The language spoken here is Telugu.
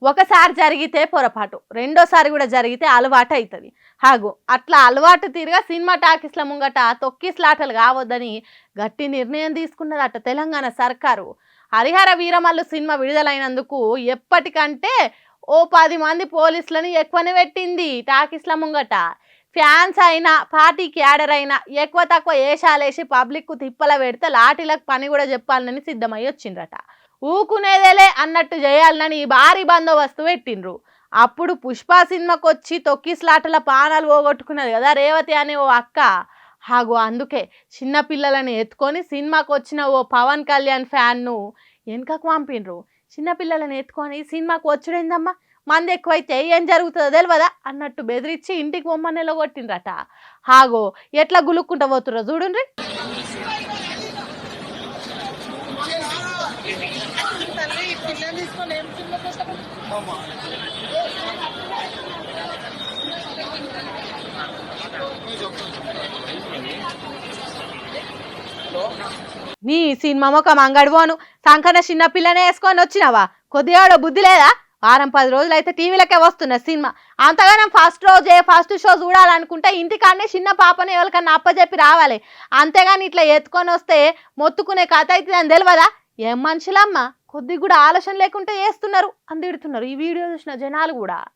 ఒకసారి జరిగితే పొరపాటు, రెండోసారి కూడా జరిగితే అలవాటు అవుతుంది. హాగు అట్లా అలవాటు తీరుగా సినిమా టాకీస్ల ముంగట తొక్కిస్లాటలు కావద్దని గట్టి నిర్ణయం తీసుకున్నదట తెలంగాణ సర్కారు. హరిహర వీరమల్లు సినిమా విడుదలైనందుకు ఎప్పటికంటే ఓ 10 మంది పోలీసులని ఎక్కువనే పెట్టింది టాకీస్ల ముంగట. ఫ్యాన్స్ అయినా పార్టీ క్యాడర్ అయినా ఎక్కువ తక్కువ ఏషాలేసి పబ్లిక్కు తిప్పల పెడితే లాఠీలకు పని కూడా చెప్పాలని సిద్ధమై వచ్చిండ్రట. ఊకునేదేలే అన్నట్టు చేయాలని భారీ బందోబస్తు పెట్టిండ్రు. అప్పుడు పుష్ప సినిమాకి వచ్చి తొక్కిస్లాటల పానాలు పోగొట్టుకున్నది కదా రేవతి అనే ఓ అక్క. హాగో అందుకే చిన్నపిల్లలని ఎత్తుకొని సినిమాకి వచ్చిన ఓ పవన్ కళ్యాణ్ ఫ్యాన్ను వెనుకకు పంపిండ్రు. చిన్నపిల్లలని ఎత్తుకొని సినిమాకు వచ్చుడేందమ్మా, మంది ఎక్కువైతే ఏం జరుగుతుందో తెలియదా అన్నట్టు బెదిరించి ఇంటికి బొమ్మని కొట్టిండ్రట. హాగో ఎట్లా గులుక్కుంటా పోతుర్రో చూడుండ్రి. నీ సినిమా మొక్క మంగడిపోను సంకన చిన్నపిల్లనే వేసుకొని వచ్చినావా? కొద్దిగా బుద్ధి లేదా? వారం 10 రోజులు అయితే టీవీలకే వస్తున్న సినిమా. అంతగానం ఫస్ట్ రోజే ఫస్ట్ షో చూడాలనుకుంటే ఇంటికాడనే చిన్న పాపని ఎవరికన్నా అప్పచెప్పి రావాలి. అంతేగాని ఇట్లా ఎత్తుకొని వస్తే మొత్తుకునే కథ అవుతుందని తెలియదా? ఏం మనుషులమ్మా, కొద్దిగా కూడా ఆలోచన లేకుంటే చేస్తున్నారు అని తిడుతున్నారు ఈ వీడియో చూసిన జనాలు కూడా.